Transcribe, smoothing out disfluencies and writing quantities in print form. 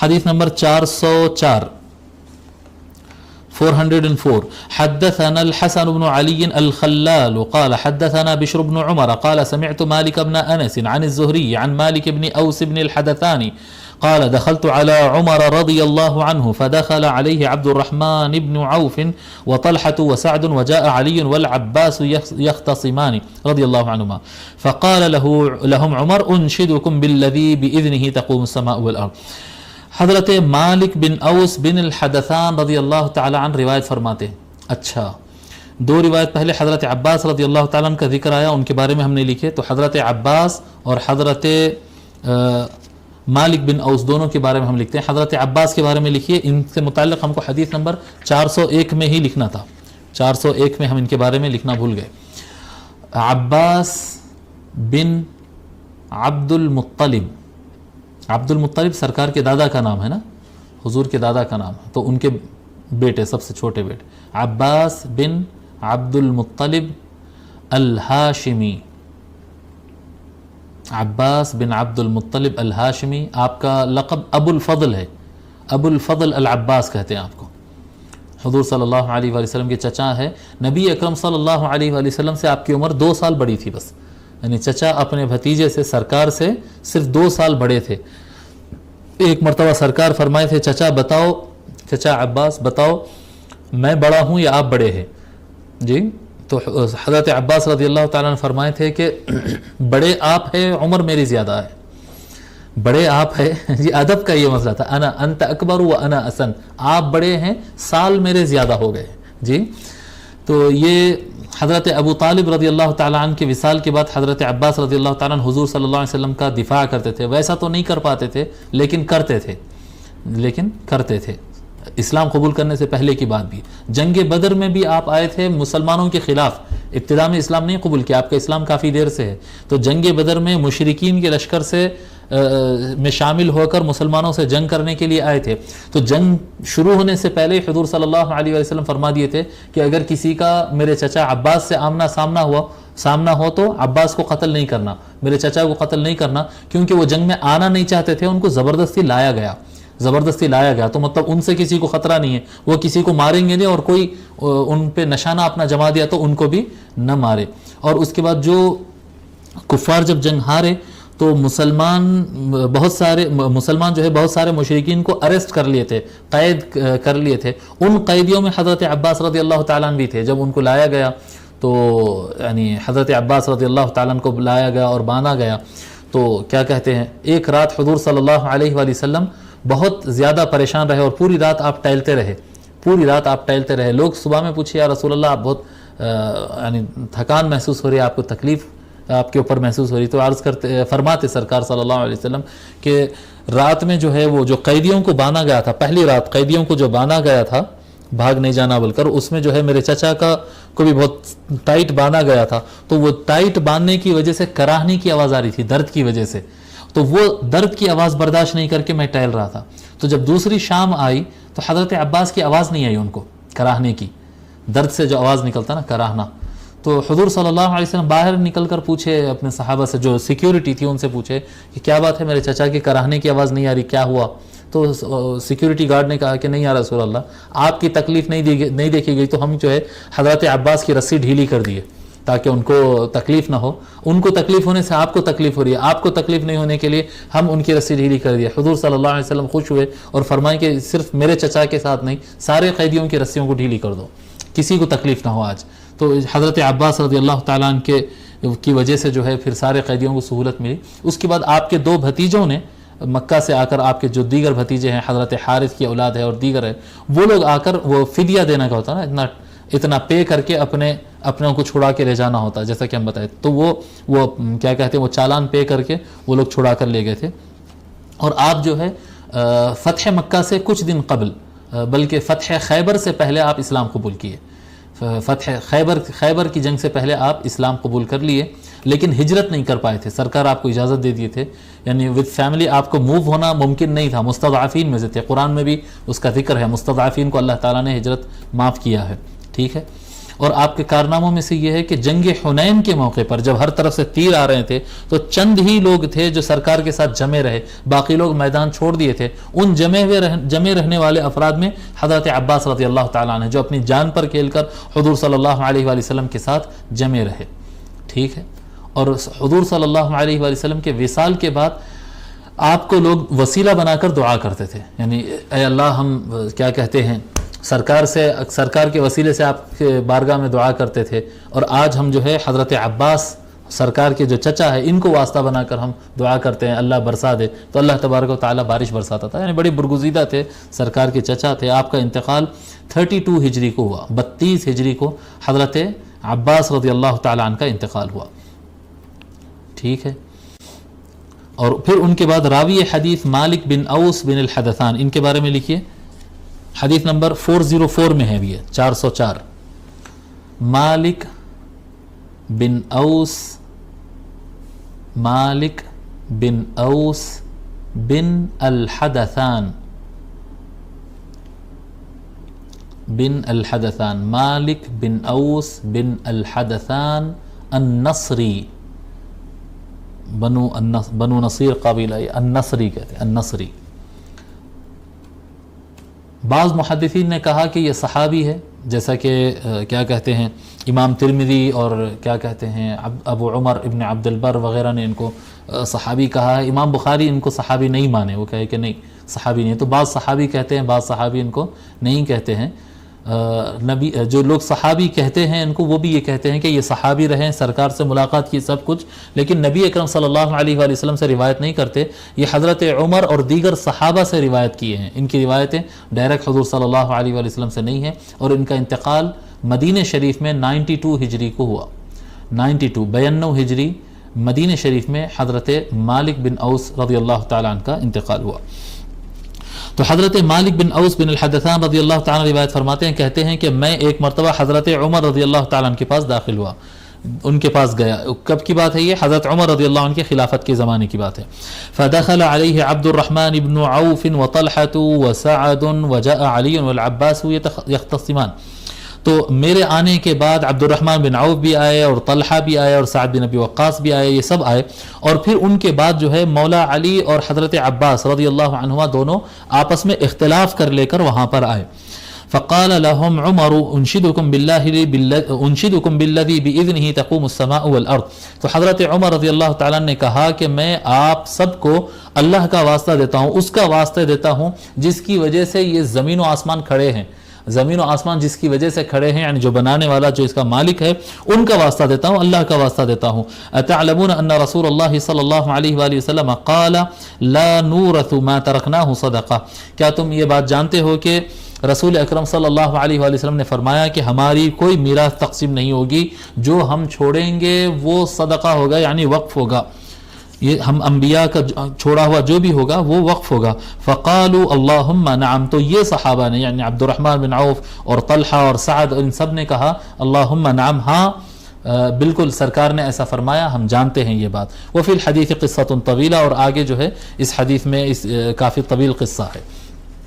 حدیث نمبر 404 404 حدثنا الحسن بن علي الخلال قال حدثنا بشر بن عمر قال سمعت مالك بن أنس عن الزهري عن مالك بن أوس بن الحدثاني قال دخلت على عمر رضي الله عنه فدخل عليه عبد الرحمن بن عوف وطلحة وسعد وجاء علي والعباس يختصمان رضي الله عنهما فقال لهم عمر انشدكم بالذي بإذنه تقوم السماء والأرض. حضرت مالک بن اوس بن الحدثان رضی اللہ تعالی عنہ روایت فرماتے ہیں. اچھا، دو روایت پہلے حضرت عباس رضی اللہ تعالی عنہ کا ذکر آیا، ان کے بارے میں ہم نے لکھے، تو حضرت عباس اور حضرت مالک بن اوس دونوں کے بارے میں ہم لکھتے ہیں. حضرت عباس کے بارے میں لکھیے، ان سے متعلق ہم کو حدیث نمبر 401 میں ہی لکھنا تھا، 401 میں ہم ان کے بارے میں لکھنا بھول گئے. عباس بن عبد المطلب، عبد المطلب سرکار کے دادا کا نام ہے نا، حضور کے دادا کا نام ہے، تو ان کے بیٹے، سب سے چھوٹے بیٹے عباس بن عبد المطلب الہاشمی. عباس بن عبد المطلب الہاشمی، آپ کا لقب ابو الفضل ہے، ابو الفضل العباس کہتے ہیں آپ کو. حضور صلی اللہ علیہ وآلہ وسلم کے چچا ہے. نبی اکرم صلی اللہ علیہ وآلہ وسلم سے آپ کی عمر 2 سال بڑی تھی بس، یعنی چچا اپنے بھتیجے سے، سرکار سے صرف 2 سال بڑے تھے. ایک مرتبہ سرکار فرمائے تھے چچا بتاؤ، چچا عباس بتاؤ میں بڑا ہوں یا آپ بڑے ہیں؟ جی، تو حضرت عباس رضی اللہ تعالیٰ نے فرمائے تھے کہ بڑے آپ ہے، عمر میری زیادہ ہے. بڑے آپ ہے، جی ادب کا یہ مسئلہ تھا، انا انت اکبر و انا اسن، آپ بڑے ہیں، سال میرے زیادہ ہو گئے. جی، تو یہ حضرت ابو طالب رضی اللہ تعالیٰ عنہ کے وصال کے بعد حضرت عباس رضی اللہ تعالیٰ عنہ حضور صلی اللہ علیہ وسلم کا دفاع کرتے تھے. ویسا تو نہیں کر پاتے تھے لیکن کرتے تھے اسلام قبول کرنے سے پہلے کی بات بھی. جنگ بدر میں بھی آپ آئے تھے مسلمانوں کے خلاف، ابتدا میں اسلام نہیں قبول کیا، آپ کا اسلام کافی دیر سے ہے. تو جنگ بدر میں مشرکین کے لشکر سے میں شامل ہو کر مسلمانوں سے جنگ کرنے کے لیے آئے تھے. تو جنگ شروع ہونے سے پہلے حضور صلی اللہ علیہ وسلم فرما دیے تھے کہ اگر کسی کا میرے چچا عباس سے آمنا سامنا ہو تو عباس کو قتل نہیں کرنا، میرے چچا کو قتل نہیں کرنا، کیونکہ وہ جنگ میں آنا نہیں چاہتے تھے، ان کو زبردستی لایا گیا. تو مطلب ان سے کسی کو خطرہ نہیں ہے، وہ کسی کو ماریں گے نہیں، اور کوئی ان پہ نشانہ اپنا جما دیا تو ان کو بھی نہ مارے. اور اس کے بعد جو کفار جب جنگ ہارے تو مسلمان جو ہے بہت سارے مشرکین کو اریسٹ کر لیے تھے، قید کر لیے تھے. ان قیدیوں میں حضرت عباس رضی اللہ تعالیٰ عنہ بھی تھے. جب ان کو لایا گیا تو یعنی حضرت عباس رضی اللہ تعالیٰ عنہ کو لایا گیا اور باندھا گیا، تو کیا کہتے ہیں، ایک رات حضور صلی اللہ علیہ وآلہ وسلم بہت زیادہ پریشان رہے اور پوری رات آپ ٹہلتے رہے. لوگ صبح میں پوچھے یا رسول اللہ آپ بہت یعنی تھکان محسوس ہو رہی ہے، آپ کو تکلیف آپ کے اوپر محسوس ہو رہی، تو عرض فرماتے سرکار صلی اللہ علیہ وسلم کہ رات میں جو ہے وہ جو قیدیوں کو باندھا گیا تھا، پہلی رات قیدیوں کو جو باندھا گیا تھا بھاگ نہیں جانا بول کر، اس میں جو ہے میرے چچا کو بھی بہت ٹائٹ باندھا گیا تھا. تو وہ ٹائٹ باندھنے کی وجہ سے کراہنے کی آواز آ رہی تھی، درد کی وجہ سے. تو وہ درد کی آواز برداشت نہیں کر کے میں ٹہل رہا تھا. تو جب دوسری شام آئی تو حضرت عباس کی آواز نہیں آئی ان کو کراہنے کی، درد سے جو آواز نکلتا نا کراہنا. تو حضور صلی اللہ علیہ وسلم باہر نکل کر پوچھے اپنے صحابہ سے، جو سیکیورٹی تھی ان سے پوچھے کہ کیا بات ہے، میرے چچا کی کراہنے کی آواز نہیں آ رہی، کیا ہوا؟ تو سیکیورٹی گارڈ نے کہا کہ نہیں یا رسول اللہ، آپ کی تکلیف نہیں دیکھی گئی تو ہم جو ہے حضرت عباس کی رسی ڈھیلی کر دیے تاکہ ان کو تکلیف نہ ہو. ان کو تکلیف ہونے سے آپ کو تکلیف ہو رہی ہے، آپ کو تکلیف نہیں ہونے کے لیے ہم ان کی رسی ڈھیلی کر دیے. حضور صلی اللہ علیہ وسلم خوش ہوئے اور فرمائے کہ صرف میرے چچا کے ساتھ نہیں، سارے قیدیوں کی رسیوں کو ڈھیلی کر دو، کسی کو تکلیف نہ ہو آج. تو حضرت عباس رضی اللہ تعالیٰ عنہ کی وجہ سے جو ہے پھر سارے قیدیوں کو سہولت ملی. اس کے بعد آپ کے 2 بھتیجوں نے مکہ سے آ کر، آپ کے جو دیگر بھتیجے ہیں حضرت حارث کی اولاد ہے اور دیگر ہے، وہ لوگ آ کر، وہ فدیہ دینا کا ہوتا ہے نا، اتنا پے کر کے اپنوں کو چھڑا کے لے جانا ہوتا ہے جیسا کہ ہم بتائے. تو وہ کیا کہتے ہیں، وہ چالان پے کر کے وہ لوگ چھڑا کر لے گئے تھے. اور آپ جو ہے فتح مکہ سے کچھ دن قبل، بلکہ فتح خیبر سے پہلے آپ اسلام قبول کیے. فتح خیبر کی جنگ سے پہلے آپ اسلام قبول کر لیے، لیکن ہجرت نہیں کر پائے تھے. سرکار آپ کو اجازت دے دیے تھے، یعنی وتھ فیملی آپ کو موو ہونا ممکن نہیں تھا، مستضعفین میں سے تھے. قرآن میں بھی اس کا ذکر ہے، مستضعفین کو اللہ تعالیٰ نے ہجرت معاف کیا ہے. ٹھیک ہے. اور آپ کے کارناموں میں سے یہ ہے کہ جنگ حنین کے موقع پر جب ہر طرف سے تیر آ رہے تھے تو چند ہی لوگ تھے جو سرکار کے ساتھ جمے رہے، باقی لوگ میدان چھوڑ دیے تھے۔ ان جمے رہنے والے افراد میں حضرت عباس رضی اللہ تعالیٰ عنہ جو اپنی جان پر کھیل کر حضور صلی اللہ علیہ وآلہ وسلم کے ساتھ جمے رہے، ٹھیک ہے۔ اور حضور صلی اللہ علیہ وآلہ وسلم کے وصال کے بعد آپ کو لوگ وسیلہ بنا کر دعا کرتے تھے، یعنی اے اللہ ہم کیا کہتے ہیں سرکار کے وسیلے سے آپ کے بارگاہ میں دعا کرتے تھے، اور آج ہم جو ہے حضرت عباس سرکار کے جو چچا ہے ان کو واسطہ بنا کر ہم دعا کرتے ہیں اللہ برسا دے، تو اللہ تبارک و تعالیٰ بارش برساتا تھا۔ یعنی بڑے برگزیدہ تھے، سرکار کے چچا تھے۔ آپ کا انتقال 32 ہجری کو ہوا، 32 ہجری کو حضرت عباس رضی اللہ تعالیٰ عنہ کا انتقال ہوا، ٹھیک ہے۔ اور پھر ان کے بعد راوی حدیث مالک بن اوس بن الحدثان، ان کے بارے میں لکھیے، حدیث نمبر 404 میں ہے بھی ہے، 404۔ مالک بن اوس بن الحدثان مالک بن اوس بن الحدثان النصری، بنو نصیر قبیلہ، النصری کہتے ہیں، النصری۔ بعض محدثین نے کہا کہ یہ صحابی ہے، جیسا کہ کیا کہتے ہیں امام ترمذی اور کیا کہتے ہیں ابو عمر ابن عبد البر وغیرہ نے ان کو صحابی کہا ہے۔ امام بخاری ان کو صحابی نہیں مانے، وہ کہے کہ نہیں صحابی نہیں، تو بعض صحابی کہتے ہیں، بعض صحابی ان کو نہیں کہتے ہیں۔ نبی جو لوگ صحابی کہتے ہیں ان کو، وہ بھی یہ کہتے ہیں کہ یہ صحابی رہیں، سرکار سے ملاقات کی سب کچھ، لیکن نبی اکرم صلی اللہ علیہ وآلہ وسلم سے روایت نہیں کرتے۔ یہ حضرت عمر اور دیگر صحابہ سے روایت کیے ہیں، ان کی روایتیں ڈائریکٹ حضور صلی اللہ علیہ وآلہ وسلم سے نہیں ہیں، اور ان کا انتقال مدینہ شریف میں 92 ہجری کو ہوا، 92 ہجری مدینہ شریف میں حضرت مالک بن اوس رضی اللہ تعالیٰ عنہ کا انتقال ہوا۔ تو حضرت مالک بن اوس بن الحدثان رضی اللہ تعالیٰ روایت فرماتے ہیں، کہتے ہیں کہ میں ایک مرتبہ حضرت عمر رضی اللہ تعالیٰ عنہ کے پاس داخل ہوا، ان کے پاس گیا۔ کب کی بات ہے یہ؟ حضرت عمر رضی اللہ عنہ کی خلافت کے زمانے کی بات ہے۔ فدخل علیہ عبد الرحمن بن عوف وطلحة وسعد وجاء علی والعباس یختصمان۔ تو میرے آنے کے بعد عبد الرحمن بن عوف بھی آئے، اور طلحہ بھی آئے، اور سعد بن ابی وقاص بھی آئے، یہ سب آئے، اور پھر ان کے بعد جو ہے مولا علی اور حضرت عباس رضی اللہ عنہما دونوں آپس میں اختلاف کر لے کر وہاں پر آئے۔ فقال لهم عمر انشدكم بالذي باذنه تقوم السماء والارض۔ تو حضرت عمر رضی اللہ تعالیٰ نے کہا کہ میں آپ سب کو اللہ کا واسطہ دیتا ہوں، اس کا واسطہ دیتا ہوں جس کی وجہ سے یہ زمین و آسمان کھڑے ہیں، زمین و آسمان جس کی وجہ سے کھڑے ہیں، یعنی جو بنانے والا، جو اس کا مالک ہے، ان کا واسطہ دیتا ہوں، اللہ کا واسطہ دیتا ہوں۔ اتعلمون ان رسول اللہ صلی اللہ علیہ وآلہ وسلم قال لا نورث ما ترکناہ صدقہ۔ کیا تم یہ بات جانتے ہو کہ رسول اکرم صلی اللہ علیہ وآلہ وسلم نے فرمایا کہ ہماری کوئی میراث تقسیم نہیں ہوگی، جو ہم چھوڑیں گے وہ صدقہ ہوگا، یعنی وقف ہوگا، یہ ہم انبیاء کا چھوڑا ہوا جو بھی ہوگا وہ وقف ہوگا۔ فقالوا اللہم نعم۔ تو یہ صحابہ نے، یعنی عبد الرحمن بن عوف اور طلحہ اور سعد، ان سب نے کہا اللہم نعم، ہاں بالکل سرکار نے ایسا فرمایا، ہم جانتے ہیں یہ بات۔ وفی الحدیث قصۃ طویلہ، اور آگے جو ہے اس حدیث میں کافی طویل قصہ ہے۔